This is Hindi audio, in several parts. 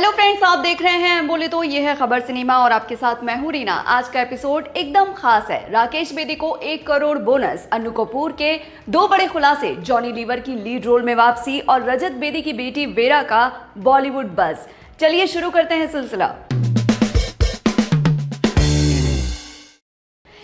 हेलो फ्रेंड्स, आप देख रहे हैं बोले तो ये है खबर सिनेमा और आपके साथ मैं हूं रीना। आज का एपिसोड एकदम खास है। राकेश बेदी को 1 करोड़ बोनस, अन्नू कपूर के 2 बड़े खुलासे, जॉनी लीवर की लीड रोल में वापसी और रजत बेदी की बेटी वेरा का बॉलीवुड बज़। चलिए शुरू करते हैं सिलसिला।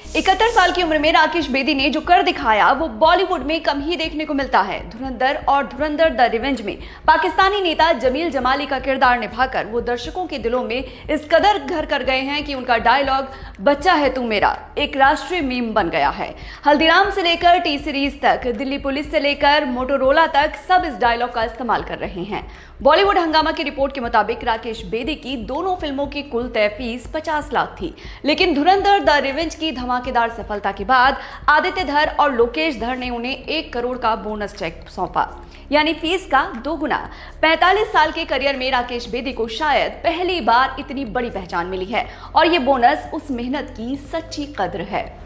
71 साल की उम्र में राकेश बेदी ने जो कर दिखाया वो बॉलीवुड में कम ही देखने को मिलता है। धुरंधर और धुरंधर द रिवेंज में पाकिस्तानी नेता जमील जमाली का किरदार निभाकर वो दर्शकों के दिलों में इस कदर घर कर गए हैं कि उनका डायलॉग बच्चा है तू मेरा एक राष्ट्रीय मीम बन गया है। हल्दीराम से लेकर टी सीरीज तक, दिल्ली पुलिस से लेकर मोटोरोला तक सब इस डायलॉग का इस्तेमाल कर रहे हैं। बॉलीवुड हंगामा की रिपोर्ट के मुताबिक राकेश बेदी की दोनों फिल्मों की कुल तय फीस 50 लाख थी, लेकिन धुरंधर द रिवेंज की धमाकेदार सफलता के बाद आदित्य धर और लोकेश धर ने उन्हें 1 करोड़ का बोनस चेक सौंपा, यानी फीस का 2 गुना। 45 साल के करियर में राकेश बेदी को शायद पहली बार इतनी बड़ी पहचान मिली है और ये बोनस उस मेहनत की सच्ची कद्र है।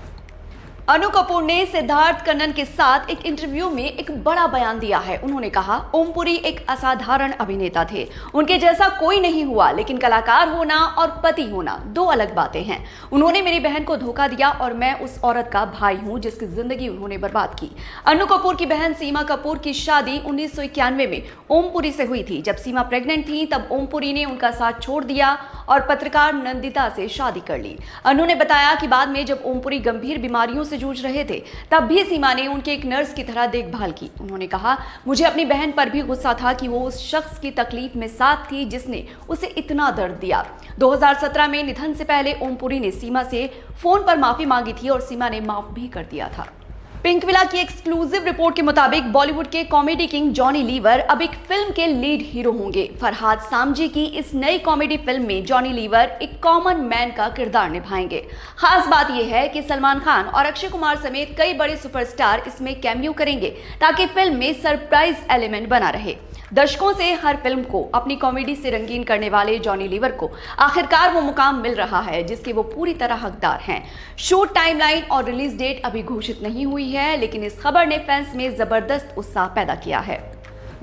अन्नू कपूर ने सिद्धार्थ कन्नन के साथ एक इंटरव्यू में एक बड़ा बयान दिया है। उन्होंने कहा, ओम पुरी एक असाधारण अभिनेता थे, उनके जैसा कोई नहीं हुआ, लेकिन कलाकार होना और पति होना 2 अलग बातें हैं। उन्होंने मेरी बहन को धोखा दिया और मैं उस औरत का भाई हूं जिसकी जिंदगी उन्होंने बर्बाद की। अन्नू कपूर की बहन सीमा कपूर की शादी 1991 में ओम पुरी से हुई थी। जब सीमा प्रेग्नेंट थी तब ओम पुरी ने उनका साथ छोड़ दिया और पत्रकार नंदिता से शादी कर ली। अन्नू ने बताया कि बाद में जब ओम पुरी गंभीर बीमारियों से जूझ रहे थे तब भी सीमा ने उनके एक नर्स की तरह देखभाल की। उन्होंने कहा, मुझे अपनी बहन पर भी गुस्सा था कि वो उस शख्स की तकलीफ में साथ थी जिसने उसे इतना दर्द दिया। 2017 में निधन से पहले ओम पुरी ने सीमा से फोन पर माफी मांगी थी और सीमा ने माफ भी कर दिया था। पिंकविला की एक्सक्लूसिव रिपोर्ट के मुताबिक बॉलीवुड के कॉमेडी किंग जॉनी लीवर अब एक फिल्म के लीड हीरो होंगे। फरहाद सामजी की इस नई कॉमेडी फिल्म में जॉनी लीवर एक कॉमन मैन का किरदार निभाएंगे। खास बात यह है कि सलमान खान और अक्षय कुमार समेत कई बड़े सुपरस्टार इसमें कैमियो करेंगे ताकि फिल्म में सरप्राइज एलिमेंट बना रहे। दर्शकों से हर फिल्म को अपनी कॉमेडी से रंगीन करने वाले जॉनी लीवर को आखिरकार वो मुकाम मिल रहा है जिसके वो पूरी तरह हकदार हैं। शूट टाइमलाइन और रिलीज डेट अभी घोषित नहीं हुई है, लेकिन इस खबर ने फैंस में जबरदस्त उत्साह पैदा किया है।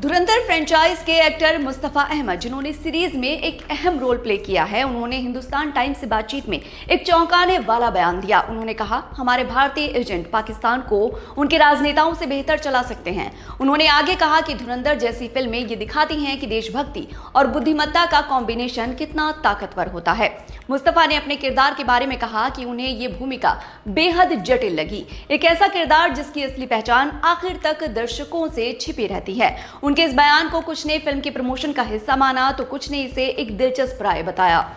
धुरंधर फ्रेंचाइज के एक्टर मुस्तफा अहमद, जिन्होंने सीरीज में एक अहम रोल प्ले किया है, उन्होंने हिंदुस्तान टाइम्स से बातचीत में एक चौंकाने वाला बयान दिया। उन्होंने कहा, हमारे भारतीय एजेंट पाकिस्तान को उनके राजनेताओं से बेहतर चला सकते हैं। उन्होंने आगे कहा कि धुरंधर जैसी फिल्में ये दिखाती हैं कि देशभक्ति और बुद्धिमत्ता का कॉम्बिनेशन कितना ताकतवर होता है। मुस्तफा ने अपने किरदार के बारे में कहा कि उन्हें ये भूमिका बेहद जटिल लगी, एक ऐसा किरदार जिसकी असली पहचान आखिर तक दर्शकों से छिपी रहती है। उनके इस बयान को कुछ ने फिल्म के प्रमोशन का हिस्सा माना तो कुछ ने इसे एक दिलचस्प राय बताया।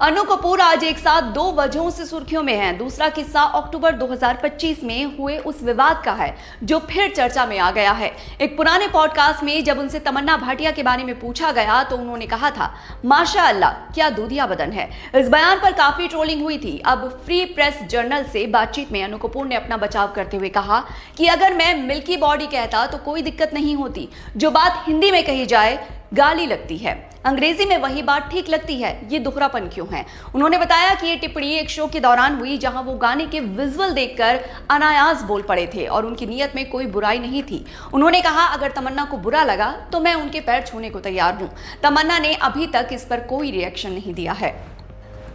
अन्नू कपूर आज एक साथ 2 वजहों से सुर्खियों में हैं। दूसरा किस्सा अक्टूबर 2025 में हुए उस विवाद का है जो फिर चर्चा में आ गया है। एक पुराने पॉडकास्ट में जब उनसे तमन्ना भाटिया के बारे में पूछा गया तो उन्होंने कहा था, माशाअल्लाह क्या दूधिया बदन है। इस बयान पर काफी ट्रोलिंग हुई थी। अब फ्री प्रेस जर्नल से बातचीत में अन्नू कपूर ने अपना बचाव करते हुए कहा कि अगर मैं मिल्की बॉडी कहता तो कोई दिक्कत नहीं होती, जो बात हिंदी में कही जाए गाली लगती है, अंग्रेजी में वही बात ठीक लगती है, ये दुखरापन क्यों है। उन्होंने बताया कि ये टिप्पणी एक शो के दौरान हुई जहां वो गाने के विजुअल देखकर अनायास बोल पड़े थे और उनकी नीयत में कोई बुराई नहीं थी। उन्होंने कहा, अगर तमन्ना को बुरा लगा तो मैं उनके पैर छूने को तैयार हूं। तमन्ना ने अभी तक इस पर कोई रिएक्शन नहीं दिया है।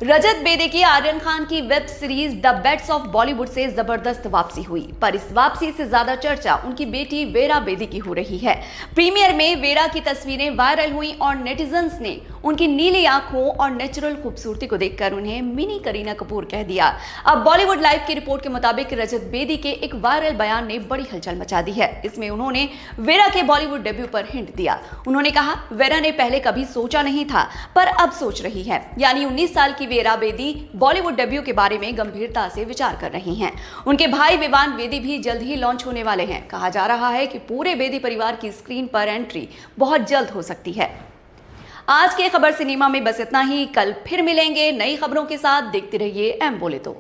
रजत बेदी की आर्यन खान की web series the Bads of Bollywood से जबरदस्त वापसी हुई, पर इस वापसी से ज्यादा चर्चा उनकी बेटी वेरा बेदी की हो रही है। प्रीमियर में वेरा की तस्वीरें वायरल हुई और नेटिजन्स ने उनकी नीली आंखों और नेचुरल खूबसूरती को देखकर उन्हें मिनी करीना कपूर कह दिया। अब बॉलीवुड लाइव की रिपोर्ट के मुताबिक रजत बेदी के एक वायरल बयान ने बड़ी हलचल मचा दी है। इसमें उन्होंने वेरा के बॉलीवुड डेब्यू पर हिंट दिया। उन्होंने कहा, वेरा ने पहले कभी सोचा नहीं था पर अब सोच रही है, यानी 19 साल की वेरा बेदी बॉलीवुड डेब्यू के बारे में गंभीरता से विचार कर रही हैं। उनके भाई विवान बेदी भी जल्द ही लॉन्च होने वाले हैं। कहा जा रहा है कि पूरे बेदी परिवार की स्क्रीन पर एंट्री बहुत जल्द हो सकती है। आज के खबर सिनेमा में बस इतना ही। कल फिर मिलेंगे नई खबरों के साथ। देखते रहिए एम बोले तो।